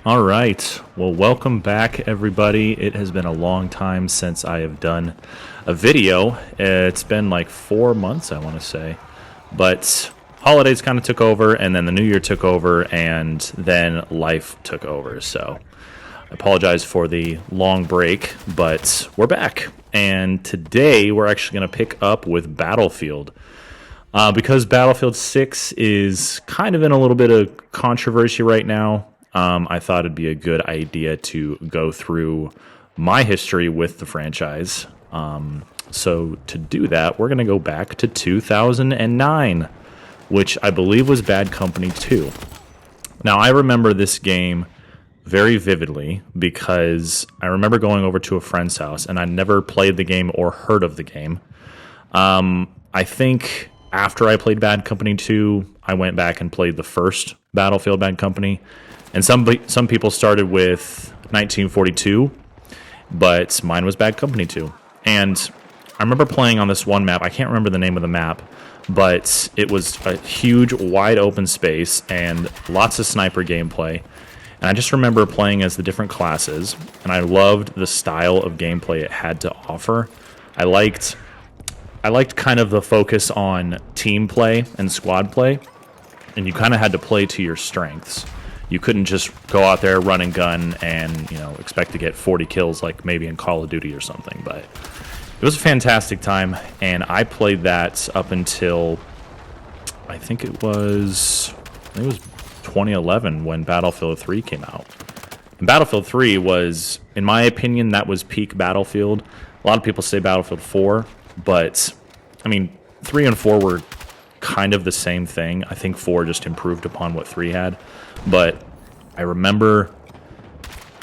All right. Well, welcome back, everybody. It has been a long time since I have done a video. It's been like 4 months, I want to say. But holidays kind of took over, and then the new year took over, and then life took over. So I apologize for the long break, but we're back. And today we're actually going to pick up with Battlefield. Because Battlefield 6 is kind of in a little bit of controversy right now, I thought it'd be a good idea to go through my history with the franchise. So to do that, we're going to go back to 2009, which I believe was Bad Company 2. Now, I remember this game very vividly because I remember going over to a friend's house, and I never played the game or heard of the game. I think after I played Bad Company 2, I went back and played the first Battlefield Bad Company. And some people started with 1942, but mine was Bad Company 2. And I remember playing on this one map. I can't remember the name of the map, but it was a huge, wide open space and lots of sniper gameplay. And I just remember playing as the different classes, and I loved the style of gameplay it had to offer. I liked kind of the focus on team play and squad play, and you kind of had to play to your strengths. You couldn't just go out there, run and gun, and expect to get 40 kills like maybe in Call of Duty or something. But it was a fantastic time, and I played that up until I think it was 2011 when Battlefield 3 came out. And Battlefield 3 was, in my opinion, that was peak Battlefield. A lot of people say Battlefield 4, but I mean, 3 and 4 were kind of the same thing. I think 4 just improved upon what 3 had. But I remember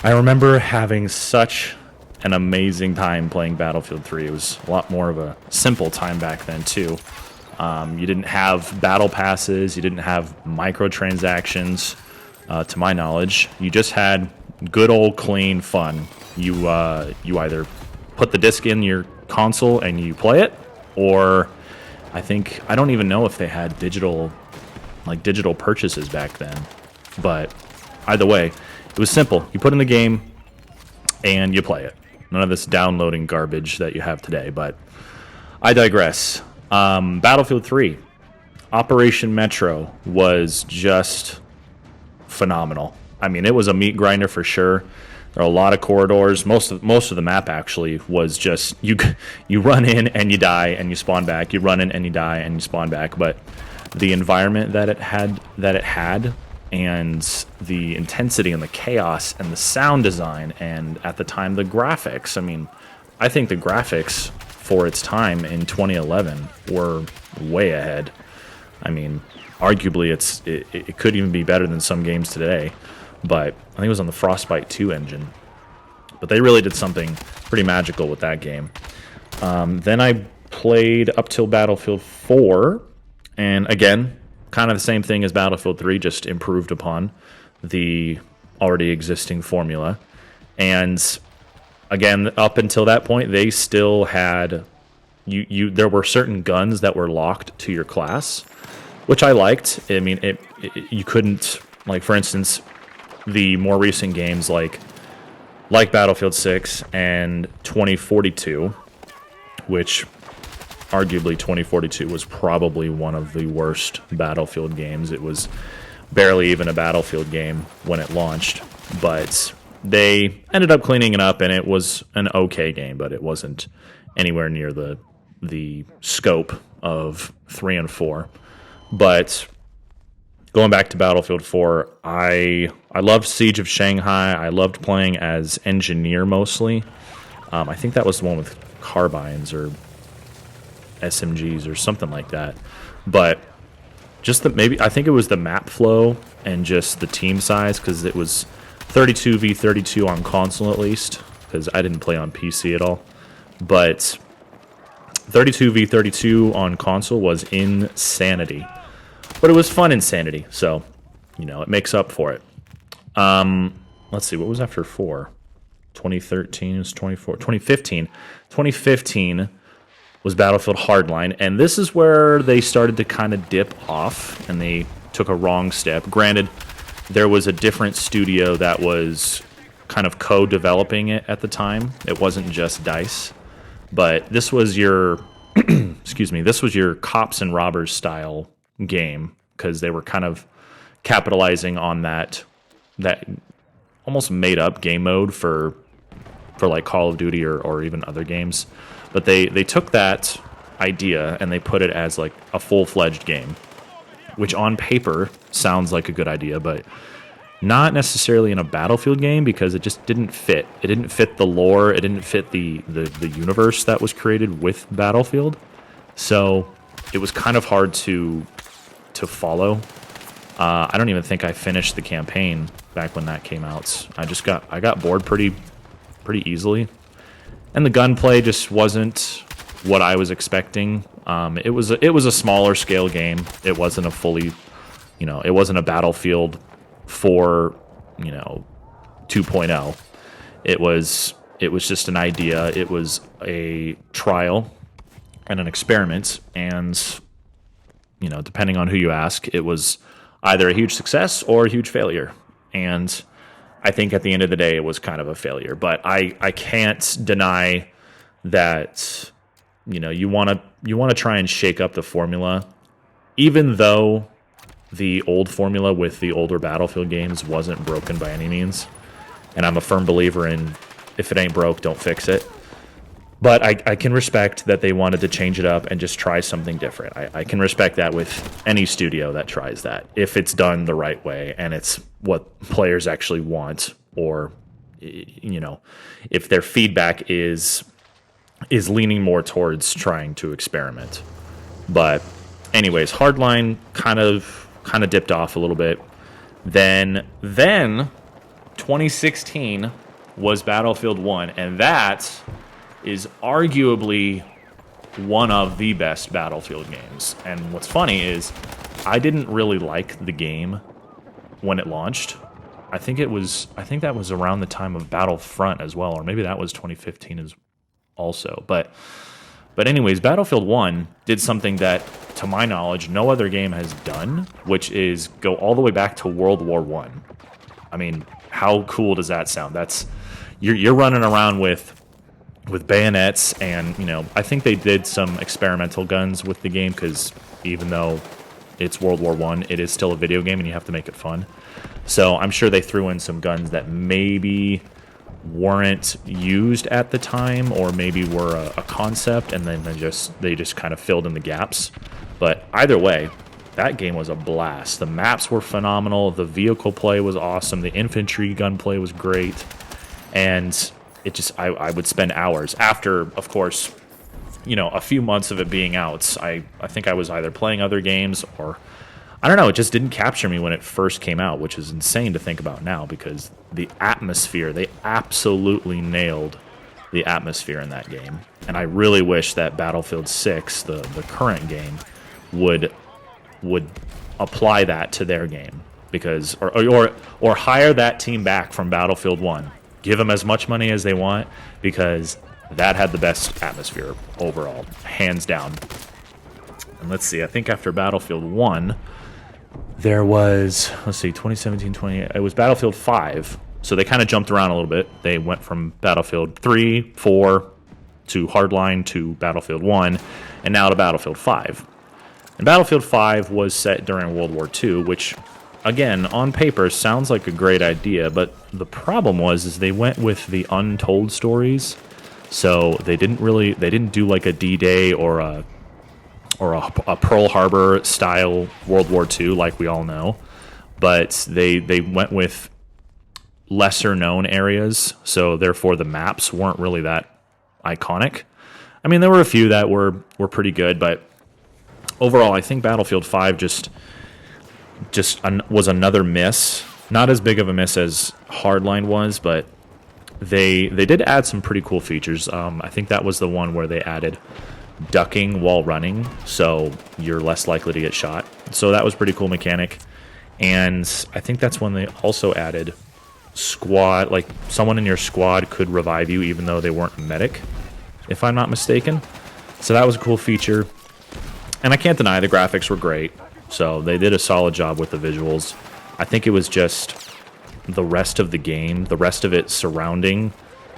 having such an amazing time playing Battlefield 3. It was a lot more of a simple time back then, too. You didn't have battle passes. You didn't have microtransactions, to my knowledge. You just had good old clean fun. You either put the disc in your console and you play it, or I don't even know if they had digital purchases back then. But either way, it was simple. You put in the game and you play it. None of this downloading garbage that you have today, but I digress. Battlefield 3, Operation Metro was just phenomenal. I mean, it was a meat grinder for sure. There are a lot of corridors. Most of the map actually was just you run in and you die and you spawn back. You run in and you die and you spawn back. But the environment that it had, and the intensity and the chaos and the sound design, and at the time the graphics. I mean, I think the graphics for its time in 2011 were way ahead. I mean, arguably it could even be better than some games today. But I think it was on the Frostbite 2 engine. But they really did something pretty magical with that game. Then I played up till Battlefield 4, and again, kind of the same thing as Battlefield 3, just improved upon the already existing formula. And again, up until that point, they still had there were certain guns that were locked to your class, which I liked. I mean, you couldn't, like, for instance, the more recent games like Battlefield 6 and 2042, which arguably 2042 was probably one of the worst Battlefield games. It was barely even a Battlefield game when it launched, but they ended up cleaning it up, and it was an okay game, but it wasn't anywhere near the scope of 3 and 4. But going back to Battlefield 4, I loved Siege of Shanghai. I loved playing as engineer mostly. I think that was the one with carbines or SMGs or something like that. But just I think it was the map flow and just the team size, because it was 32v32 on console at least, because I didn't play on PC at all. But 32v32 on console was insanity. But it was fun insanity, so, it makes up for it. Let's see, what was after 4? 2013 was 24. 2015. 2015 was Battlefield Hardline, and this is where they started to kind of dip off, and they took a wrong step. Granted, there was a different studio that was kind of co-developing it at the time. It wasn't just DICE, but this was your excuse me, this was your cops and robbers style game, because they were kind of capitalizing on that almost made up game mode for like Call of Duty or even other games. But they took that idea and they put it as like a full-fledged game, which on paper sounds like a good idea, but not necessarily in a Battlefield game, because it just didn't fit. It didn't fit the lore. It didn't fit the universe that was created with Battlefield. So it was kind of hard to follow. I don't even think I finished the campaign back when that came out. I got bored pretty easily, and the gunplay just wasn't what I was expecting. It was a smaller scale game. It wasn't a fully, it wasn't a Battlefield 4, 2.0. It was just an idea. It was a trial and an experiment, and depending on who you ask, it was either a huge success or a huge failure. And I think at the end of the day, it was kind of a failure. But I can't deny that you want to try and shake up the formula, even though the old formula with the older Battlefield games wasn't broken by any means. And I'm a firm believer in, if it ain't broke, don't fix it. But I can respect that they wanted to change it up and just try something different. I can respect that with any studio that tries that, if it's done the right way and it's what players actually want, or if their feedback is leaning more towards trying to experiment. But anyways, Hardline kind of dipped off a little bit. Then 2016 was Battlefield 1, and that is arguably one of the best Battlefield games. And what's funny is I didn't really like the game when it launched. I think that was around the time of Battlefront as well, or maybe that was 2015 as also. But anyways, Battlefield 1 did something that, to my knowledge, no other game has done, which is go all the way back to World War I. I mean, how cool does that sound? That's you're running around with bayonets, and I think they did some experimental guns with the game, because even though it's World War I, it is still a video game and you have to make it fun. So I'm sure they threw in some guns that maybe weren't used at the time, or maybe were a concept, and then they just kind of filled in the gaps. But either way, that game was a blast. The maps were phenomenal. The vehicle play was awesome. The infantry gunplay was great. And it just, I would spend hours after, of course, a few months of it being out. I think I was either playing other games, or I don't know, it just didn't capture me when it first came out, which is insane to think about now, because the atmosphere, they absolutely nailed the atmosphere in that game. And I really wish that Battlefield 6, the current game, would apply that to their game, because or hire that team back from Battlefield 1. Give them as much money as they want, because that had the best atmosphere overall, hands down. And let's see, I think after Battlefield 1, there was, 2017, it was Battlefield 5. So they kind of jumped around a little bit. They went from Battlefield 3, 4, to Hardline, to Battlefield 1, and now to Battlefield 5. And Battlefield 5 was set during World War II, which, again, on paper, sounds like a great idea, but the problem was they went with the untold stories. So they didn't do like a D-Day or a Pearl Harbor style World War II like we all know, but they went with lesser known areas, so therefore the maps weren't really that iconic. I mean, there were a few that were pretty good, but overall, I think Battlefield 5 just was another miss. Not as big of a miss as Hardline was, but they did add some pretty cool features. I think that was the one where they added ducking while running, so you're less likely to get shot. So that was a pretty cool mechanic. And I think that's when they also added squad, like someone in your squad could revive you even though they weren't a medic, if I'm not mistaken. So that was a cool feature. And I can't deny the graphics were great. So they did a solid job with the visuals. I think it was just the rest of the game, the rest of it surrounding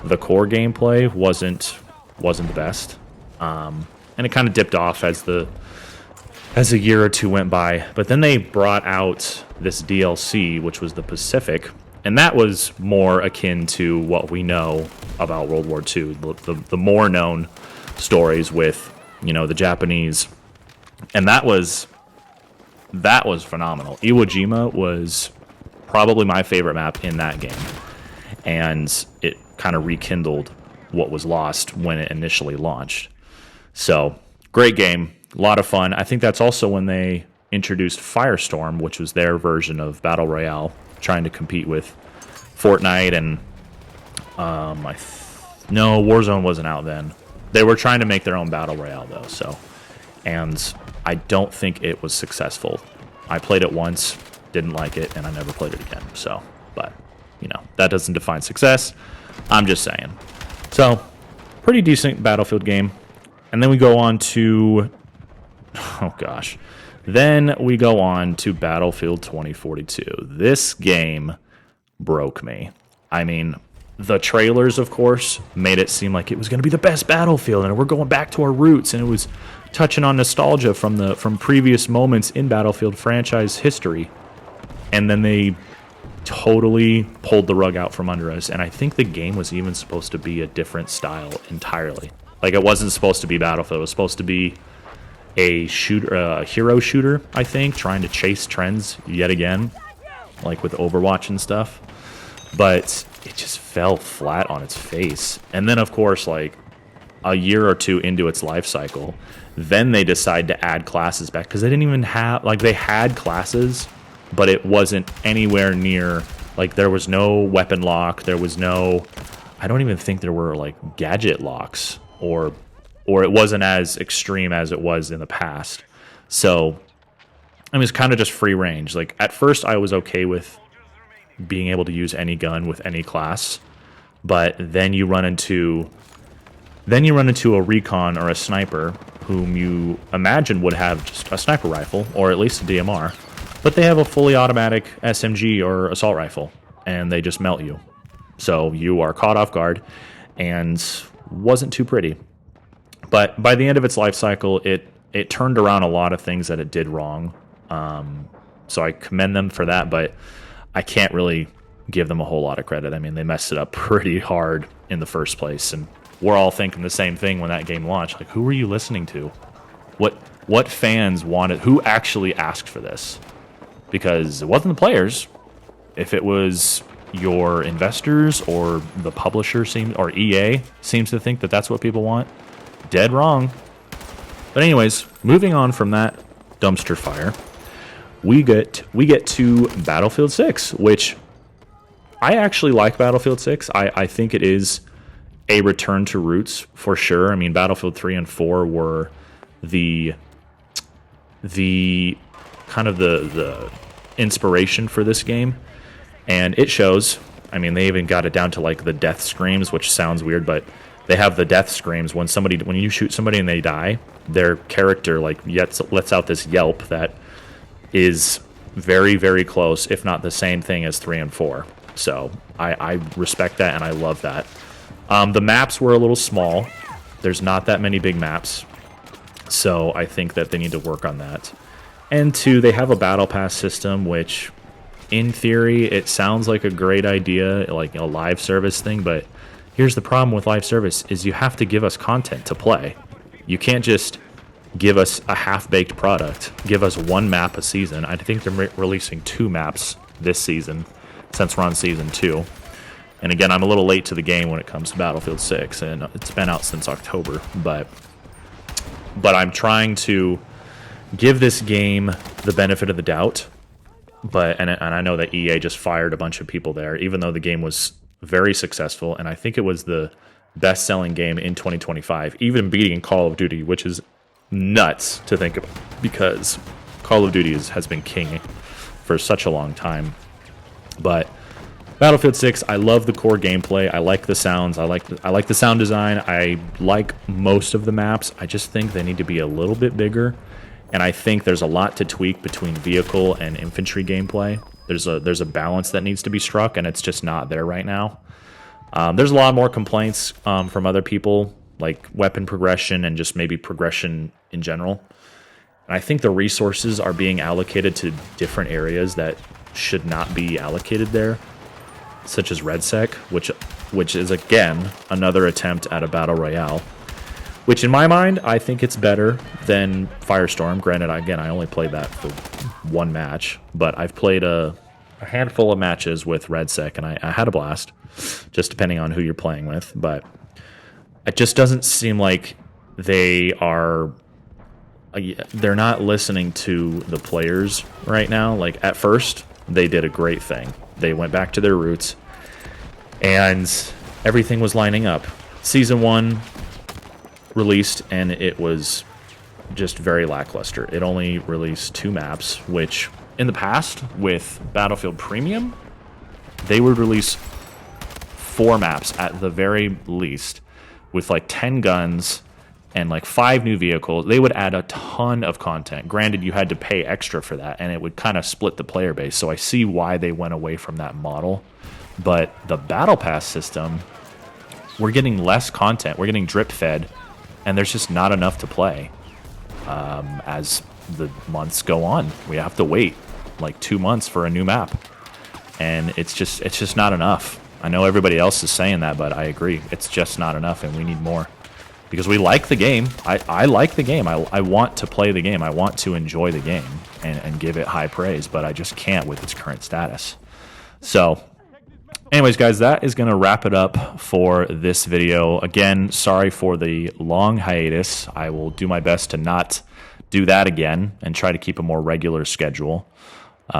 the core gameplay wasn't the best. And it kind of dipped off as a year or two went by. But then they brought out this DLC, which was the Pacific, and that was more akin to what we know about World War II, the more known stories with, you know, the Japanese. And that was phenomenal. Iwo Jima was probably my favorite map in that game. And it kind of rekindled what was lost when it initially launched. So, great game. A lot of fun. I think that's also when they introduced Firestorm, which was their version of Battle Royale, trying to compete with Fortnite and no, Warzone wasn't out then. They were trying to make their own Battle Royale though, so, and I don't think it was successful. I played it once, didn't like it, and I never played it again. So, but you know, that doesn't define success. I'm just saying. So, pretty decent Battlefield game. And then we go on to, oh gosh, then we go on to Battlefield 2042. This game broke me. I mean, the trailers, of course, made it seem like it was going to be the best Battlefield, and we're going back to our roots, and it was touching on nostalgia from previous moments in Battlefield franchise history. And then they totally pulled the rug out from under us, and I think the game was even supposed to be a different style entirely. Like, it wasn't supposed to be Battlefield. It was supposed to be a shooter, a hero shooter, I think, trying to chase trends yet again, like with Overwatch and stuff. But it just fell flat on its face. And then, of course, like a year or two into its life cycle, then they decide to add classes back, because they didn't even have, like, they had classes, but it wasn't anywhere near, like, there was no weapon lock, there was no, I don't even think there were, like, gadget locks, or it wasn't as extreme as it was in the past. So, I mean, it's kind of just free range. Like, at first I was okay with being able to use any gun with any class, but then you run into a recon or a sniper whom you imagine would have just a sniper rifle, or at least a DMR, but they have a fully automatic SMG or assault rifle, and they just melt you. So you are caught off guard, and wasn't too pretty. But by the end of its life cycle, it turned around a lot of things that it did wrong. So I commend them for that, but I can't really give them a whole lot of credit. I mean, they messed it up pretty hard in the first place, and we're all thinking the same thing when that game launched. Like, who were you listening to? What fans wanted? Who actually asked for this? Because it wasn't the players. If it was your investors or the publisher or EA seems to think that that's what people want, dead wrong. But anyways, moving on from that dumpster fire, we get to Battlefield 6, which I actually like Battlefield 6. I think it is a return to roots for sure. I mean, Battlefield 3 and 4 were the kind of the inspiration for this game, and it shows. I mean, they even got it down to like the death screams, which sounds weird, but they have the death screams when you shoot somebody and they die, their character like lets out this yelp that is very, very close, if not the same thing as 3 and 4. So I respect that, and I love that. The maps were a little small. There's not that many big maps, so I think that they need to work on that. And 2, they have a battle pass system, which in theory it sounds like a great idea, like a live service thing, but here's the problem with live service is you have to give us content to play. You can't just give us a half-baked product, give us one map a season. I think they're releasing 2 maps this season, since we're on season 2. And again, I'm a little late to the game when it comes to Battlefield 6, and it's been out since October, but I'm trying to give this game the benefit of the doubt. And I know that EA just fired a bunch of people there, even though the game was very successful, and I think it was the best-selling game in 2025, even beating Call of Duty, which is nuts to think about, because Call of Duty has been king for such a long time. But Battlefield 6, I love the core gameplay. I like the sounds. I like the sound design. I like most of the maps. I just think they need to be a little bit bigger, and I think there's a lot to tweak between vehicle and infantry gameplay. There's a balance that needs to be struck, and it's just not there right now. There's a lot more complaints from other people, like weapon progression and just maybe progression in general. And I think the resources are being allocated to different areas that should not be allocated there, such as RedSec, which is, again, another attempt at a battle royale, which in my mind, I think it's better than Firestorm. Granted, again, I only played that for one match, but I've played a handful of matches with RedSec, and I had a blast, just depending on who you're playing with. But it just doesn't seem like they're not listening to the players right now. Like, at first, they did a great thing. They went back to their roots, and everything was lining up. Season 1 released, and it was just very lackluster. It only released 2 maps, which in the past, with Battlefield Premium, they would release 4 maps at the very least, with like 10 guns and like 5 new vehicles. They would add a ton of content. Granted, you had to pay extra for that, and it would kind of split the player base. So I see why they went away from that model. But the Battle Pass system, we're getting less content. We're getting drip fed, and there's just not enough to play. As the months go on, we have to wait like 2 months for a new map, and it's just not enough. I know everybody else is saying that, but I agree. It's just not enough, and we need more. Because we like the game. I like the game. I want to play the game. I want to enjoy the game and give it high praise, but I just can't with its current status. So, anyways, guys, that is going to wrap it up for this video. Again, sorry for the long hiatus. I will do my best to not do that again and try to keep a more regular schedule.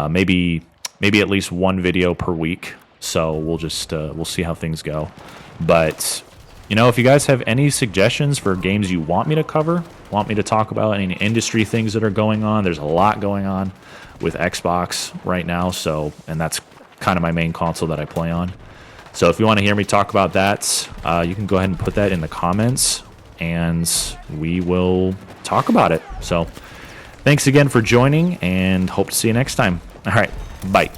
Maybe at least 1 video per week. So we'll just we'll see how things go. But you know, if you guys have any suggestions for games you want me to cover, want me to talk about, any industry things that are going on, there's a lot going on with Xbox right now. So, and that's kind of my main console that I play on. So if you want to hear me talk about that, you can go ahead and put that in the comments, and we will talk about it. So thanks again for joining, and hope to see you next time. All right, bye.